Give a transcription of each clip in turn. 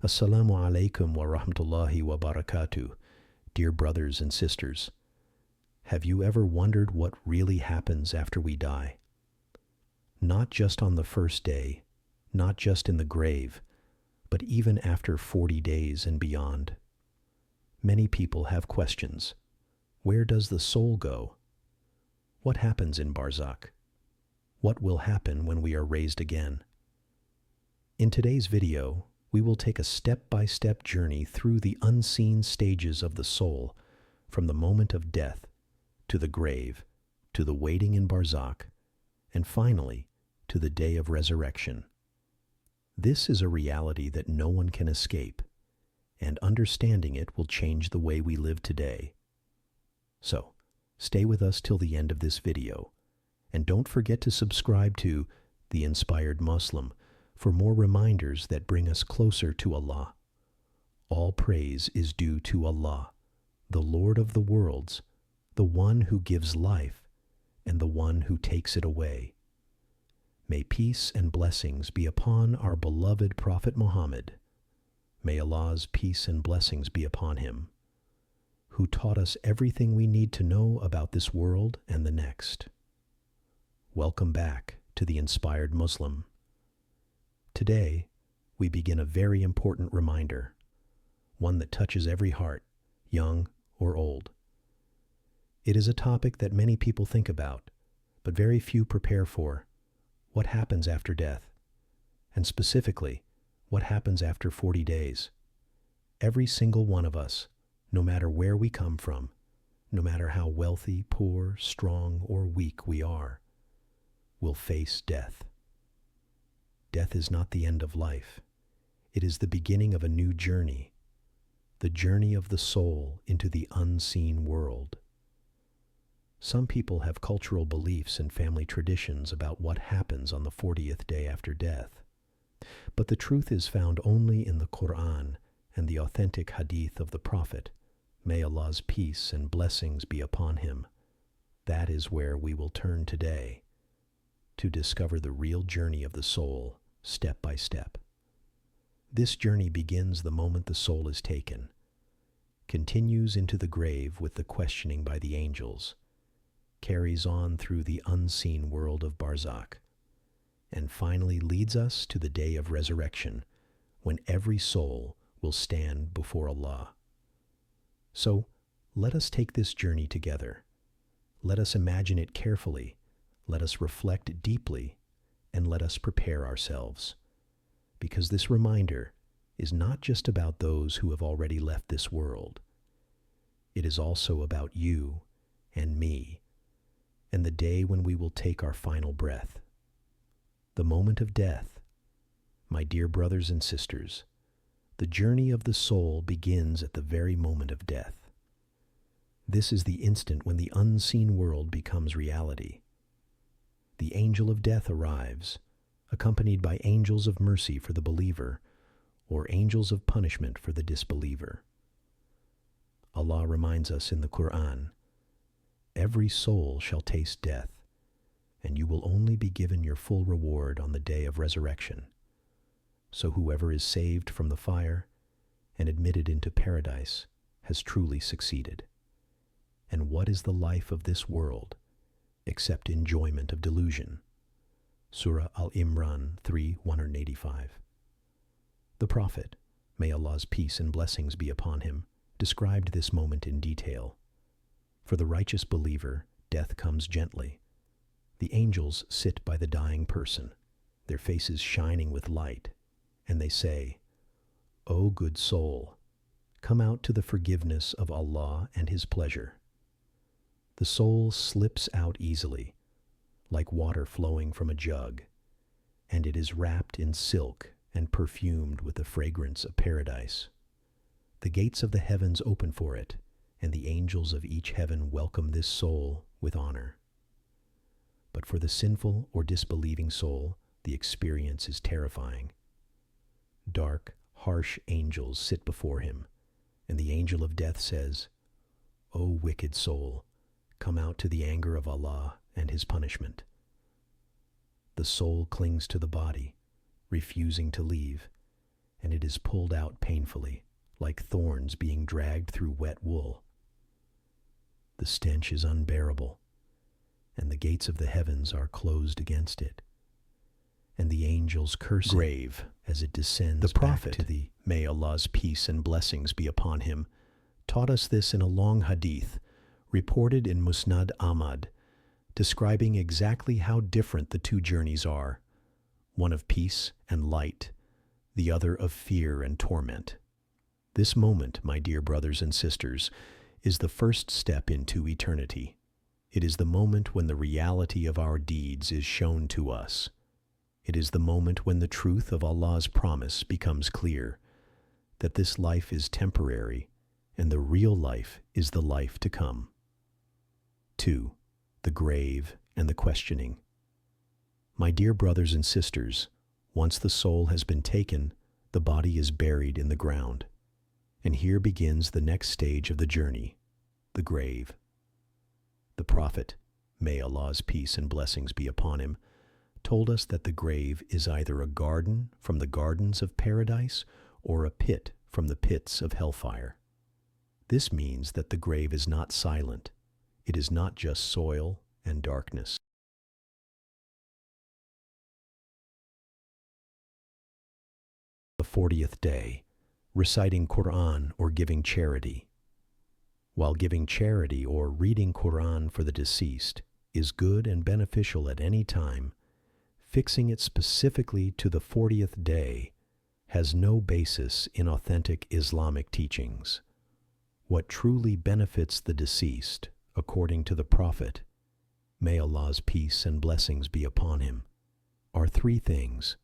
Assalamu alaikum wa rahmatullahi wa barakatuh, dear brothers and sisters. Have you ever wondered what really happens after we die? Not just on the first day, not just in the grave, but even after 40 days and beyond. Many people have questions. Where does the soul go? What happens in Barzakh? What will happen when we are raised again? In today's video, we will take a step-by-step journey through the unseen stages of the soul, from the moment of death, to the grave, to the waiting in Barzakh, and finally, to the day of resurrection. This is a reality that no one can escape, and understanding it will change the way we live today. So, stay with us till the end of this video, and don't forget to subscribe to The Inspired Muslim for more reminders that bring us closer to Allah. All praise is due to Allah, the Lord of the worlds, the one who gives life, and the one who takes it away. May peace and blessings be upon our beloved Prophet Muhammad. May Allah's peace and blessings be upon him, who taught us everything we need to know about this world and the next. Welcome back to The Inspired Muslim. Today, we begin a very important reminder, one that touches every heart, young or old. It is a topic that many people think about, but very few prepare for. What happens after death? And specifically, what happens after 40 days? Every single one of us, no matter where we come from, no matter how wealthy, poor, strong, or weak we are, will face death. Death is not the end of life. It is the beginning of a new journey, the journey of the soul into the unseen world. Some people have cultural beliefs and family traditions about what happens on the 40th day after death. But the truth is found only in the Quran and the authentic hadith of the Prophet. May Allah's peace and blessings be upon him. That is where we will turn today, to discover the real journey of the soul, step by step. This journey begins the moment the soul is taken, continues into the grave with the questioning by the angels, carries on through the unseen world of Barzakh, and finally leads us to the day of resurrection, when every soul will stand before Allah. So, let us take this journey together. Let us imagine it carefully, let us reflect deeply, and let us prepare ourselves. Because this reminder is not just about those who have already left this world. It is also about you and me, and the day when we will take our final breath. The moment of death. My dear brothers and sisters, the journey of the soul begins at the very moment of death. This is the instant when the unseen world becomes reality. The angel of death arrives, accompanied by angels of mercy for the believer, or angels of punishment for the disbeliever. Allah reminds us in the Quran, "Every soul shall taste death, and you will only be given your full reward on the day of resurrection. So whoever is saved from the fire and admitted into paradise has truly succeeded. And what is the life of this world except enjoyment of delusion?" Surah Al-Imran 3:185. The Prophet, may Allah's peace and blessings be upon him, described this moment in detail. For the righteous believer, death comes gently. The angels sit by the dying person, their faces shining with light, and they say, "O good soul, come out to the forgiveness of Allah and His pleasure." The soul slips out easily, like water flowing from a jug, and it is wrapped in silk and perfumed with the fragrance of paradise. The gates of the heavens open for it, and the angels of each heaven welcome this soul with honor. But for the sinful or disbelieving soul, the experience is terrifying. Dark, harsh angels sit before him, and the angel of death says, "O wicked soul, come out to the anger of Allah and His punishment." The soul clings to the body, refusing to leave, and it is pulled out painfully, like thorns being dragged through wet wool. The stench is unbearable, and the gates of the heavens are closed against it, and the angels curse grave as it descends. The Prophet, to the may Allah's peace and blessings be upon him, taught us this in a long hadith reported in Musnad Ahmad, describing exactly how different the two journeys are, one of peace and light, the other of fear and torment. This moment, my dear brothers and sisters, is the first step into eternity. It is the moment when the reality of our deeds is shown to us. It is the moment when the truth of Allah's promise becomes clear, that this life is temporary and the real life is the life to come. 2. The grave and the questioning. My dear brothers and sisters, once the soul has been taken, the body is buried in the ground. And here begins the next stage of the journey, the grave. The Prophet, may Allah's peace and blessings be upon him, told us that the grave is either a garden from the gardens of paradise or a pit from the pits of hellfire. This means that the grave is not silent. It is not just soil and darkness. The 40th day, reciting Quran or giving charity. While giving charity or reading Quran for the deceased is good and beneficial at any time, fixing it specifically to the 40th day has no basis in authentic Islamic teachings. What truly benefits the deceased, according to the Prophet, may Allah's peace and blessings be upon him, are three things: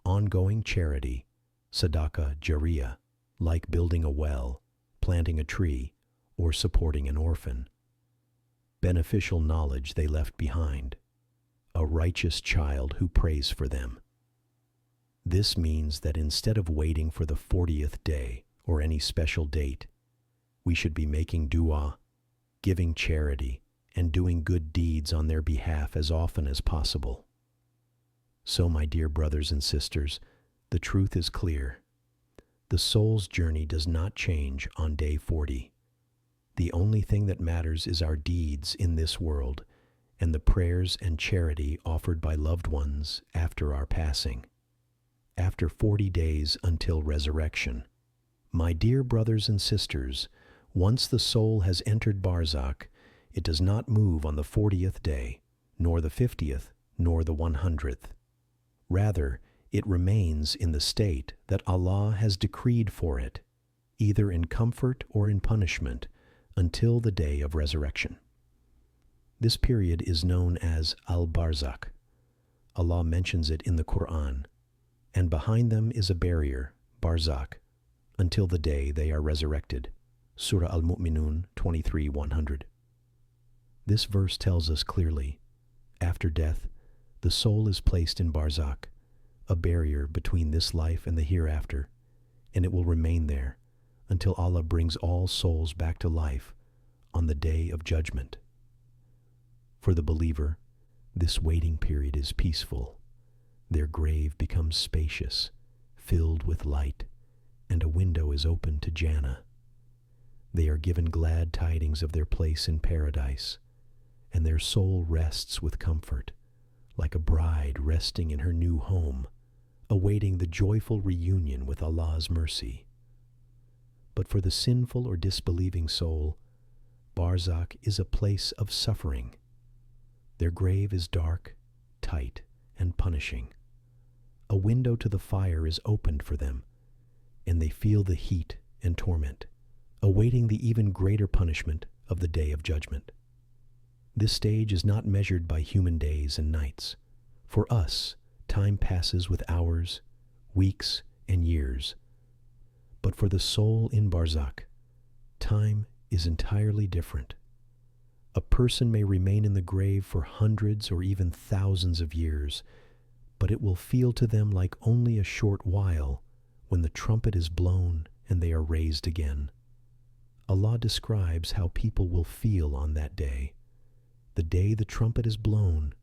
ongoing charity, sadaqah jariyah, like building a well, planting a tree, or supporting an orphan; beneficial knowledge they left behind; a righteous child who prays for them. This means that instead of waiting for the 40th day or any special date, we should be making dua, giving charity, and doing good deeds on their behalf as often as possible. So, my dear brothers and sisters, the truth is clear. The soul's journey does not change on day 40. The only thing that matters is our deeds in this world and the prayers and charity offered by loved ones after our passing. After 40 days until resurrection, my dear brothers and sisters, once the soul has entered Barzakh, it does not move on the 40th day, nor the 50th, nor the 100th. Rather, it remains in the state that Allah has decreed for it, either in comfort or in punishment, until the day of resurrection. This period is known as al-Barzakh. Allah mentions it in the Quran, and behind them is a barrier, Barzakh, until the day they are resurrected. Surah Al-Mu'minun 23:100. This verse tells us clearly, after death, the soul is placed in Barzakh, a barrier between this life and the hereafter, and it will remain there until Allah brings all souls back to life on the day of judgment. For the believer, this waiting period is peaceful. Their grave becomes spacious, filled with light, and a window is opened to Jannah. They are given glad tidings of their place in paradise, and their soul rests with comfort, like a bride resting in her new home, awaiting the joyful reunion with Allah's mercy. But for the sinful or disbelieving soul, Barzakh is a place of suffering. Their grave is dark, tight, and punishing. A window to the fire is opened for them, and they feel the heat and torment, awaiting the even greater punishment of the day of judgment. This stage is not measured by human days and nights. For us, time passes with hours, weeks, and years. But for the soul in Barzakh, time is entirely different. A person may remain in the grave for hundreds or even thousands of years, but it will feel to them like only a short while when the trumpet is blown and they are raised again. Allah describes how people will feel on that day. The day the trumpet is blown,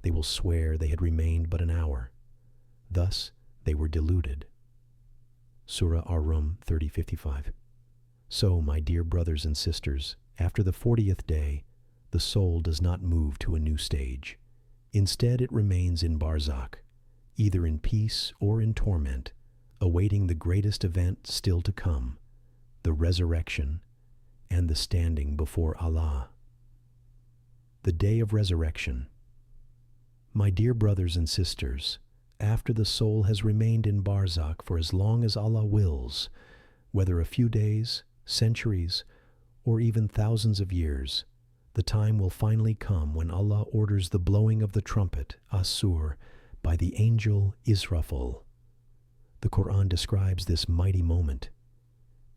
they will swear they had remained but an hour. Thus they were deluded. Surah Ar-Rum 30:55. So, my dear brothers and sisters, after the 40th day, the soul does not move to a new stage. Instead, it remains in Barzakh, either in peace or in torment, awaiting the greatest event still to come, the resurrection and the standing before Allah. The Day of Resurrection. My dear brothers and sisters, after the soul has remained in Barzakh for as long as Allah wills, whether a few days, centuries, or even thousands of years, the time will finally come when Allah orders the blowing of the trumpet, As-Sur, by the angel Israfil. The Quran describes this mighty moment.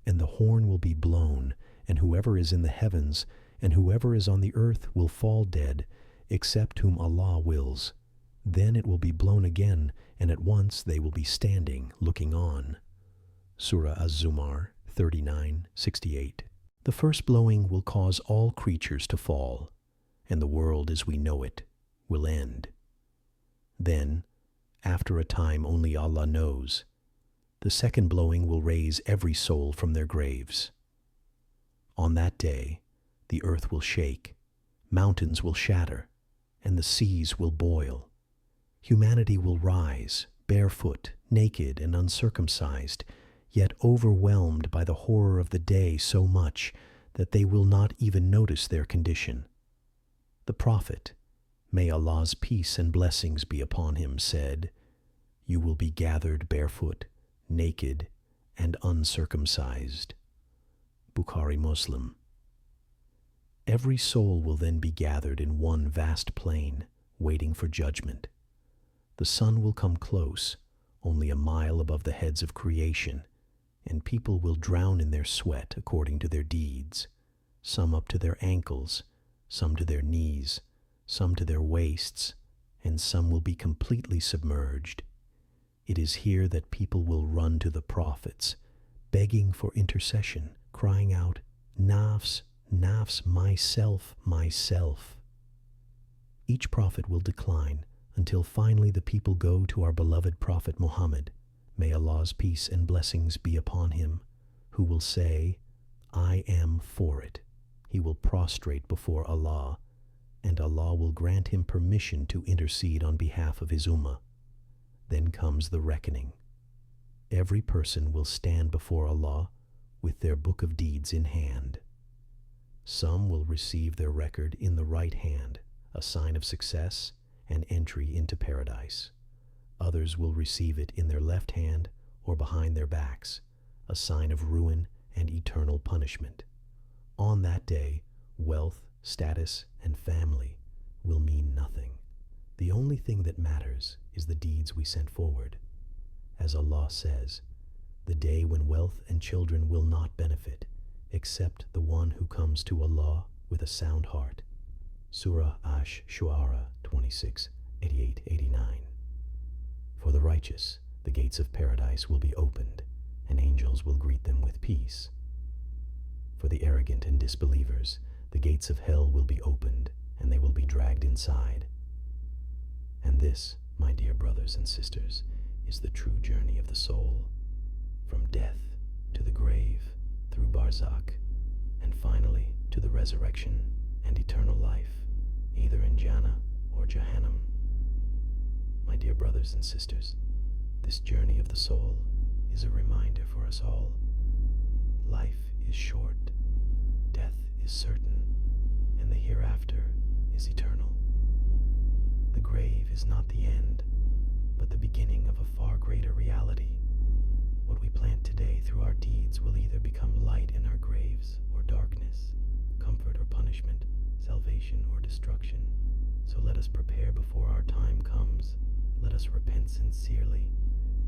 And the horn will be blown, and whoever is in the heavens and whoever is on the earth will fall dead, except whom Allah wills. Then it will be blown again, and at once they will be standing, looking on. Surah Az-Zumar 39:68. The first blowing will cause all creatures to fall, and the world as we know it will end. Then, after a time only Allah knows, the second blowing will raise every soul from their graves. On that day, the earth will shake, mountains will shatter, and the seas will boil. Humanity will rise, barefoot, naked, and uncircumcised, yet overwhelmed by the horror of the day so much that they will not even notice their condition. The Prophet, may Allah's peace and blessings be upon him, said, "You will be gathered barefoot, naked, and uncircumcised." Bukhari Muslim. Every soul will then be gathered in one vast plain, waiting for judgment. The sun will come close, only a mile above the heads of creation, and people will drown in their sweat according to their deeds, some up to their ankles, some to their knees, some to their waists, and some will be completely submerged. It is here that people will run to the prophets, begging for intercession, crying out, "Nafs, nafs, myself, myself." Each prophet will decline until finally the people go to our beloved Prophet Muhammad, may Allah's peace and blessings be upon him, who will say, "I am for it." He will prostrate before Allah, and Allah will grant him permission to intercede on behalf of his ummah. Then comes the reckoning. Every person will stand before Allah with their book of deeds in hand. Some will receive their record in the right hand, a sign of success and entry into paradise. Others will receive it in their left hand or behind their backs, a sign of ruin and eternal punishment. On that day, wealth, status, and family will mean nothing. The only thing that matters is the deeds we sent forward. As Allah says, the day when wealth and children will not benefit, except the one who comes to Allah with a sound heart. Surah Ash-Shu'ara 26:88-89. For the righteous, the gates of paradise will be opened, and angels will greet them with peace. For the arrogant and disbelievers, the gates of hell will be opened, and they will be dragged inside. And this, my dear brothers and sisters, is the true journey of the soul, from death to the grave, through Barzakh, and finally to the resurrection and eternal life, either in Jannah or Jahannam. My dear brothers and sisters, this journey of the soul is a reminder for us all. Life is short, death is certain, and the hereafter is eternal. The grave is not the end, but the beginning of a far greater reality. What we plant today through our deeds will either become light in our graves or darkness, comfort or punishment, salvation or destruction. So let us prepare before our time comes. Let us repent sincerely,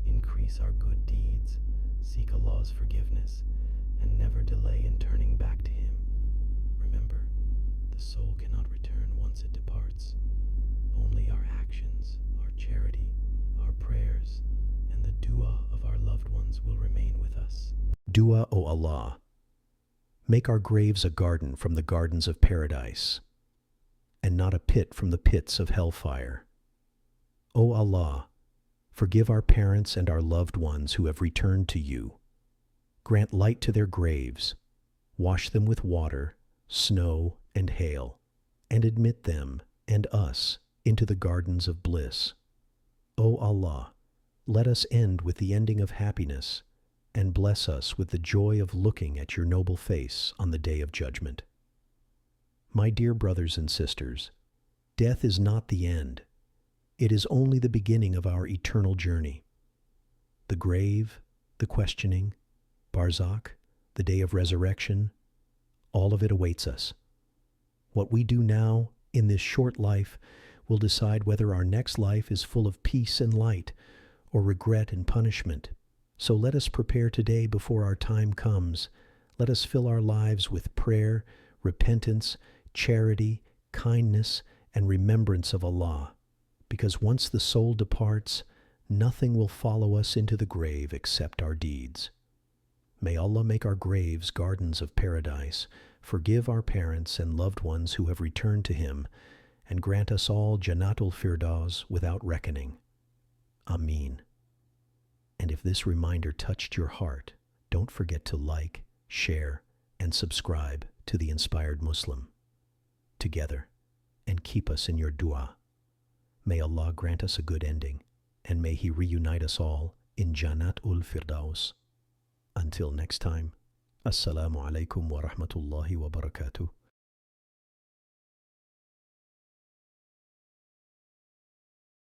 increase our good deeds, seek Allah's forgiveness, and never delay in turning back to Him. Remember, the soul cannot return once it departs. Only our actions, our charity, our prayers, and the dua of our loved ones will remain with us. Dua, O Allah. Make our graves a garden from the gardens of paradise, and not a pit from the pits of hellfire. O Allah, Forgive our parents and our loved ones who have returned to you. Grant light to their graves. Wash them with water, snow, and hail, and admit them and us into the gardens of bliss. O Allah, let us end with the ending of happiness, and bless us with the joy of looking at your noble face on the day of judgment. My dear brothers and sisters, death is not the end. It is only the beginning of our eternal journey. The grave, the questioning, Barzakh, the day of resurrection, all of it awaits us. What we do now in this short life will decide whether our next life is full of peace and light or regret and punishment. So let us prepare today before our time comes. Let us fill our lives with prayer, repentance, charity, kindness, and remembrance of Allah, because once the soul departs, nothing will follow us into the grave except our deeds. May Allah make our graves gardens of paradise, forgive our parents and loved ones who have returned to Him, and grant us all Jannat-ul-Firdaws without reckoning. Ameen. And if this reminder touched your heart, don't forget to like, share, and subscribe to The Inspired Muslim. Together, and keep us in your dua. May Allah grant us a good ending, and may He reunite us all in Jannat-ul-Firdaws. Until next time, Assalamu alaikum wa rahmatullahi wa barakatuh.